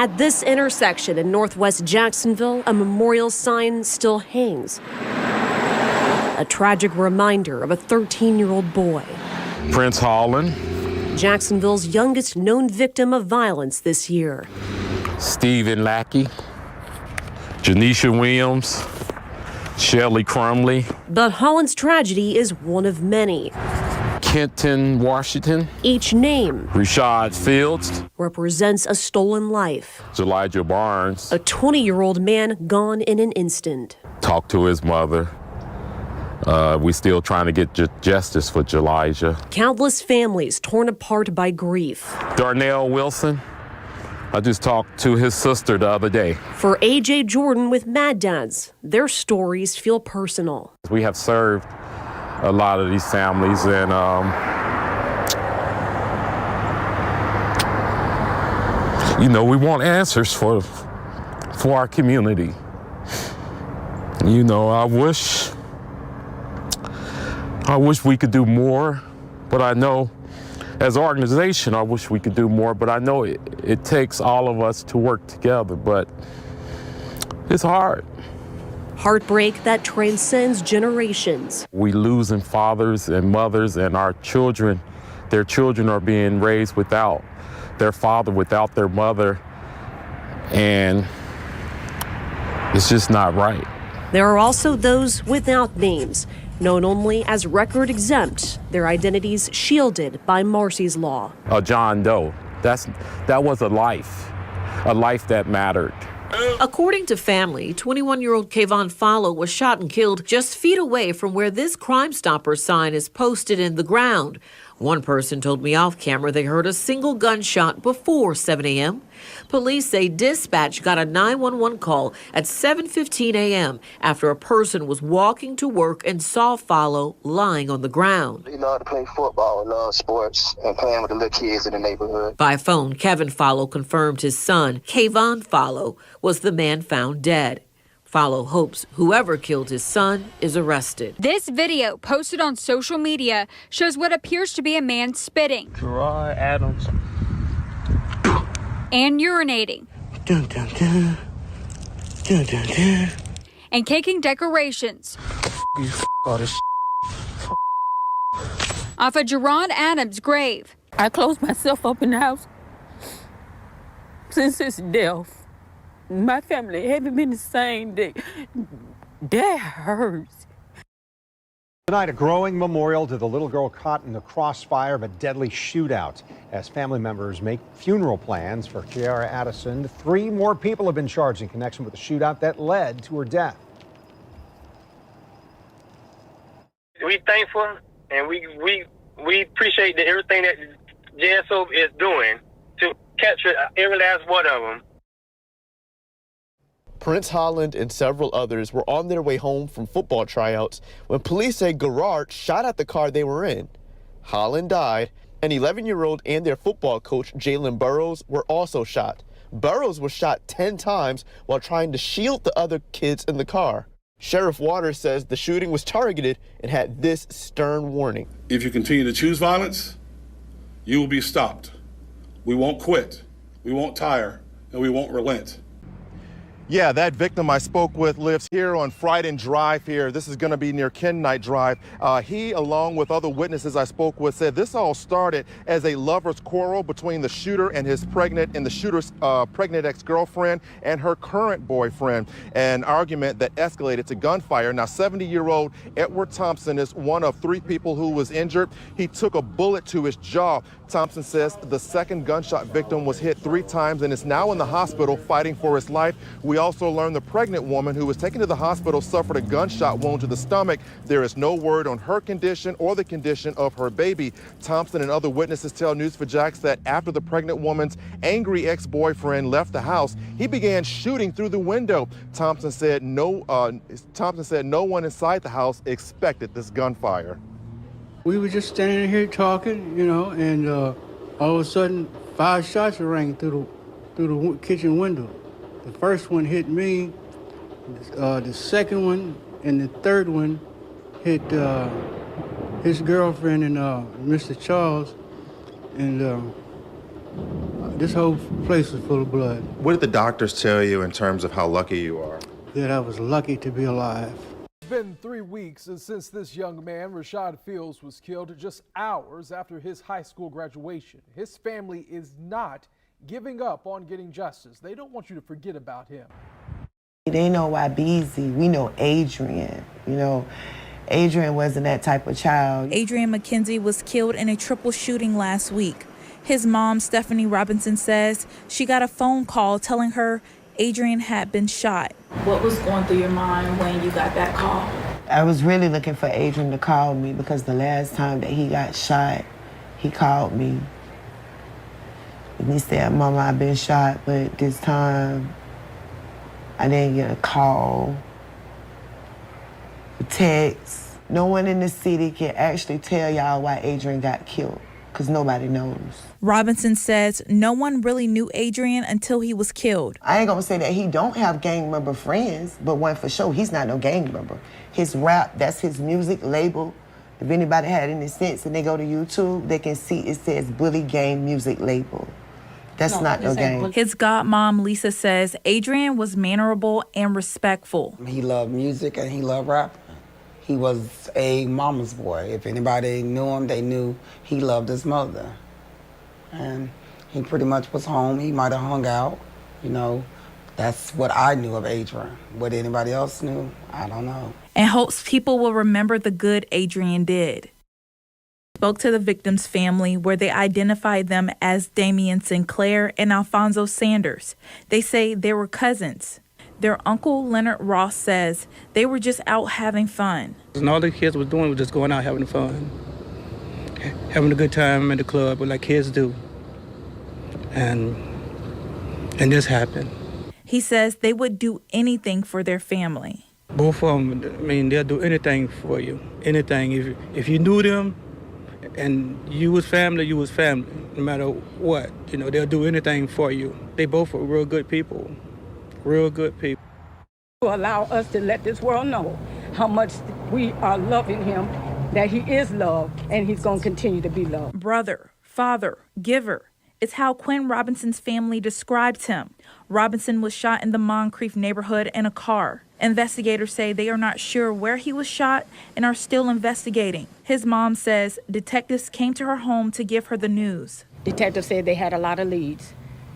At this intersection in northwest Jacksonville, a memorial sign still hangs. A tragic reminder of a 13-year-old boy. Prince Holland. Jacksonville's youngest known victim of violence this year. Stephen Lackey. Janisha Williams. Shelley Crumley. But Holland's tragedy is one of many. Kenton Washington. Each name, Rashad Fields. represents a stolen life. Elijah Barnes. A 20-year-old man gone in an instant. Talked to his mother. We're still trying to get justice for Elijah. Countless families torn apart by grief. Darnell Wilson. I just talked to his sister the other day. For A.J. Jordan with Mad Dads, their stories feel personal. We have served a lot of these families, and we want answers for our community. I wish we could do more, but I know as an organization, I wish we could do more, but I know it takes all of us to work together, but it's hard. Heartbreak that transcends generations. We losing fathers and mothers, and their children are being raised without their father, without their mother, and it's just not right. There are also those without names, known only as record exempt, their identities shielded by Marsy's Law. John Doe, that was a life that mattered. According to family, 21-year-old Kayvon Follow was shot and killed just feet away from where this Crime Stopper sign is posted in the ground. One person told me off camera they heard a single gunshot before 7 a.m. Police say dispatch got a 911 call at 7:15 a.m. after a person was walking to work and saw Follow lying on the ground. He loved to play football, loved sports, and playing with the little kids in the neighborhood. By phone, Kevin Follow confirmed his son, Kayvon Follow, was the man found dead. Follow hopes whoever killed his son is arrested. This video posted on social media shows what appears to be a man spitting. Gerard Adams. And urinating. Dun, dun, dun. Dun, dun, dun. And caking decorations. You all this off of Gerard Adams' grave. I closed myself up in the house since his death. My family haven't been the same day. That hurts. Tonight, a growing memorial to the little girl caught in the crossfire of a deadly shootout. As family members make funeral plans for Kiara Addison, 3 more people have been charged in connection with the shootout that led to her death. We thankful and we appreciate everything that JSO is doing to capture every last one of them. Prince Holland and several others were on their way home from football tryouts when police say Garrard shot at the car they were in. Holland died. An 11-year-old and their football coach, Jalen Burrows, were also shot. Burrows was shot 10 times while trying to shield the other kids in the car. Sheriff Waters says the shooting was targeted and had this stern warning. If you continue to choose violence, you will be stopped. We won't quit, we won't tire, and we won't relent. Yeah, that victim I spoke with lives here on Frieden Drive here. This is going to be near Knight Drive. He, along with other witnesses I spoke with, said this all started as a lover's quarrel between the shooter and the shooter's pregnant ex-girlfriend and her current boyfriend, an argument that escalated to gunfire. Now, 70-year-old Edward Thompson is one of 3 people who was injured. He took a bullet to his jaw. Thompson says the second gunshot victim was hit 3 times and is now in the hospital fighting for his life. We also learned the pregnant woman who was taken to the hospital suffered a gunshot wound to the stomach. There is no word on her condition or the condition of her baby. Thompson and other witnesses tell News4Jax that after the pregnant woman's angry ex-boyfriend left the house, he began shooting through the window. Thompson said no one inside the house expected this gunfire. We were just standing here talking, and all of a sudden 5 shots rang through the kitchen window. The first one hit me, the second one and the third one hit his girlfriend and Mr. Charles, and This whole place was full of blood. What did the doctors tell you in terms of how lucky you are? That I was lucky to be alive. It's been 3 weeks since this young man, Rashad Fields, was killed just hours after his high school graduation. His family is not giving up on getting justice. They don't want you to forget about him. They know YBZ. We know Adrian. You know, Adrian wasn't that type of child. Adrian McKenzie was killed in a triple shooting last week. His mom, Stephanie Robinson, says she got a phone call telling her Adrian had been shot. What was going through your mind when you got that call? I was really looking for Adrian to call me because the last time that he got shot, he called me. And he said, Mama, I've been shot, but this time I didn't get a call, a text. No one in the city can actually tell y'all why Adrian got killed, because nobody knows. Robinson says no one really knew Adrian until he was killed. I ain't gonna say that he don't have gang member friends, but one for sure, he's not no gang member. His rap, that's his music label. If anybody had any sense and they go to YouTube, they can see it says Bully Gang Music Label. That's not no gang. His godmom, Lisa, says Adrian was mannerable and respectful. He loved music and he loved rap. He was a mama's boy. If anybody knew him, they knew he loved his mother. And he pretty much was home. He might have hung out, you know. That's what I knew of Adrian. What anybody else knew, I don't know. And hopes people will remember the good Adrian did. Spoke to the victim's family, where they identified them as Damian Sinclair and Alfonso Sanders. They say they were cousins. Their uncle, Leonard Ross, says they were just out having fun. And all the kids was doing was just going out having fun, having a good time in the club, like kids do. And this happened. He says they would do anything for their family. Both of them, I mean, they'll do anything for you, anything. If you knew them and you was family, no matter what. You know, they'll do anything for you. They both were real good people, real good people. To allow us to let this world know how much we are loving him, that he is loved, and he's going to continue to be loved. Brother, father, giver. It's how Quinn Robinson's family described him. Robinson was shot in the Moncrief neighborhood in a car. Investigators say they are not sure where he was shot and are still investigating. His mom says detectives came to her home to give her the news. Detectives said they had a lot of leads,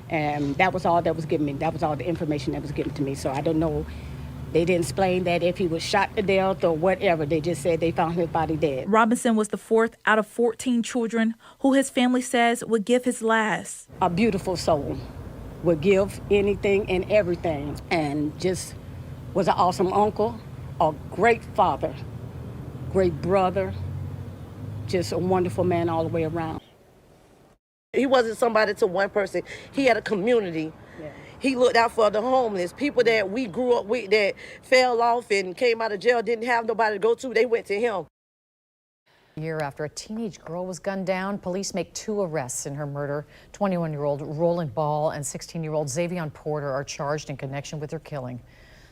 and that was all that was given me. That was all the information that was given to me. So I don't know. They didn't explain that if he was shot to death or whatever. They just said they found his body dead. Robinson was the fourth out of 14 children who his family says would give his last. A beautiful soul, would give anything and everything, and just was an awesome uncle, a great father, great brother, just a wonderful man all the way around. He wasn't somebody to one person. He had a community. Yeah. He looked out for the homeless, people that we grew up with that fell off and came out of jail, didn't have nobody to go to. They went to him. A year after a teenage girl was gunned down, police make 2 arrests in her murder. 21-year-old Roland Ball and 16-year-old Xavion Porter are charged in connection with her killing.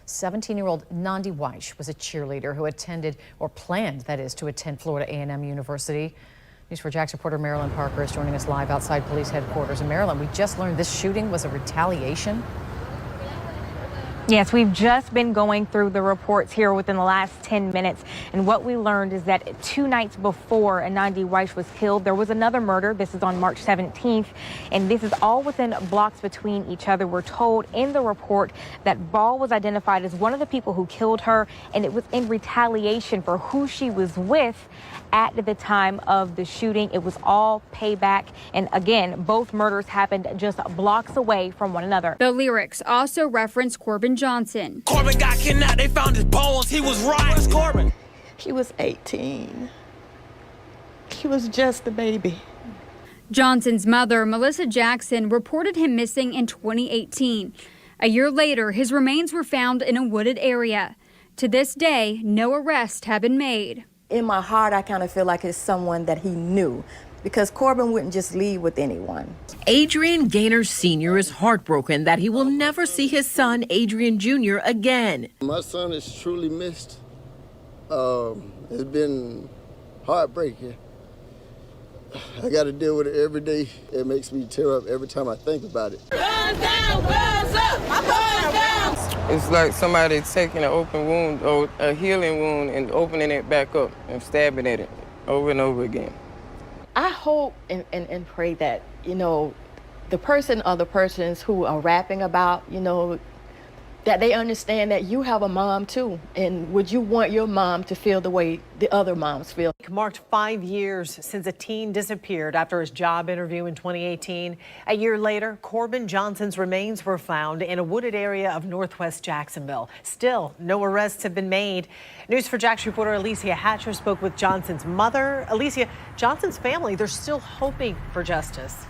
17-year-old Nandi Weish was a cheerleader who attended, or planned, that is, to attend Florida A&M University. News 4 Jax reporter Marilyn Parker is joining us live outside police headquarters. And Marilyn, we just learned this shooting was a retaliation. Yes, we've just been going through the reports here within the last 10 minutes. And what we learned is that 2 nights before Nandi Weish was killed, there was another murder. This is on March 17th. And this is all within blocks between each other. We're told in the report that Ball was identified as one of the people who killed her. And it was in retaliation for who she was with at the time of the shooting. It was all payback. And again, both murders happened just blocks away from one another. The lyrics also reference Corbin Johnson. Corbin got kidnapped. They found his bones. He was right. Where's Corbin? He was 18. He was just a baby. Johnson's mother, Melissa Jackson, reported him missing in 2018. A year later, his remains were found in a wooded area. To this day, no arrests have been made. In my heart, I kind of feel like it's someone that he knew, because Corbin wouldn't just leave with anyone. Adrian Gaynor Sr. is heartbroken that he will never see his son, Adrian Jr., again. My son is truly missed. It's been heartbreaking. I got to deal with it every day. It makes me tear up every time I think about it. Guns down, guns up, guns down. It's like somebody taking an open wound or a healing wound and opening it back up and stabbing at it over and over again. I hope and pray that, the person or the persons who are rapping about, that they understand that you have a mom too. And would you want your mom to feel the way the other moms feel? Marked 5 years since a teen disappeared after his job interview in 2018. A year later, Corbin Johnson's remains were found in a wooded area of northwest Jacksonville. Still, no arrests have been made. News for Jax reporter Alicia Hatcher spoke with Johnson's mother. Alicia, Johnson's family, they're still hoping for justice.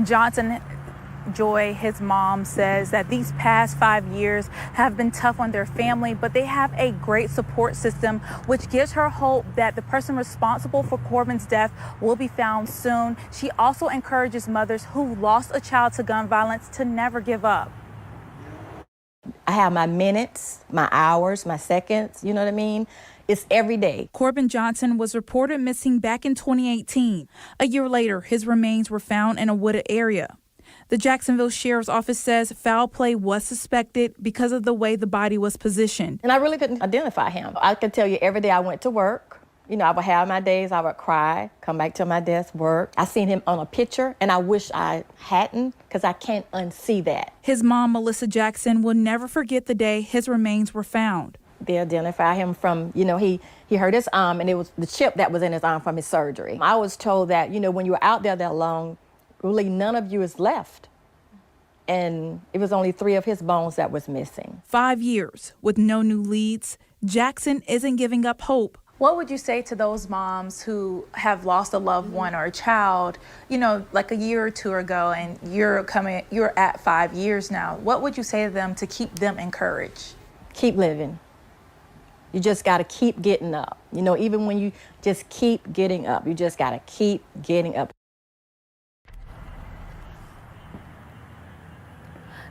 Johnson Joy, his mom, says that these past 5 years have been tough on their family, but they have a great support system, which gives her hope that the person responsible for Corbin's death will be found soon. She also encourages mothers who lost a child to gun violence to never give up. I have my minutes, my hours, my seconds, you know what I mean? It's every day. Corbin Johnson was reported missing back in 2018. A year later, his remains were found in a wooded area. The Jacksonville Sheriff's Office says foul play was suspected because of the way the body was positioned. And I really couldn't identify him. I could tell you every day I went to work, I would have my days, I would cry, come back to my desk, work. I seen him on a picture and I wish I hadn't because I can't unsee that. His mom, Melissa Jackson, will never forget the day his remains were found. They identify him from, he hurt his arm and it was the chip that was in his arm from his surgery. I was told that, when you were out there that long, really none of you is left. And it was only 3 of his bones that was missing. 5 years with no new leads. Jackson isn't giving up hope. What would you say to those moms who have lost a loved one or a child, like a year or two ago, and you're at 5 years now? What would you say to them to keep them encouraged? Keep living. You just got to keep getting up. Even when you just keep getting up, you just got to keep getting up.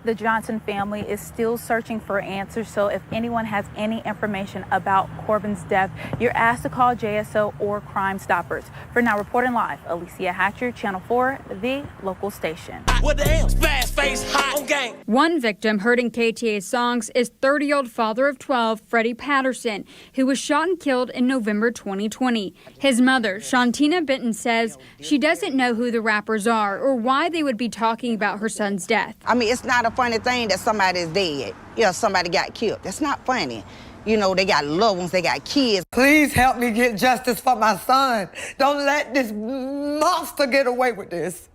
The Johnson family is still searching for answers, so if anyone has any information about Corbin's death, you're asked to call JSO or Crime Stoppers. For now, reporting live, Alicia Hatcher, Channel 4, the local station. What the hell? Fast face, hot on game. One victim heard in KTA's songs is 30-year-old father of 12, Freddie Patterson, who was shot and killed in November 2020. His mother, Shantina Benton, says she doesn't know who the rappers are or why they would be talking about her son's death. I mean, it's not a funny thing that somebody is dead. Somebody got killed. That's not funny. They got loved ones, they got kids. Please help me get justice for my son. Don't let this monster get away with this.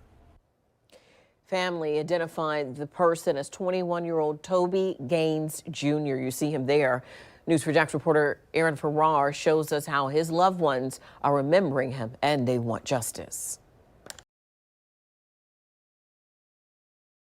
Family identified the person as 21-year-old Toby Gaines Jr. You see him there. News for Jax reporter Aaron Farrar shows us how his loved ones are remembering him and they want justice.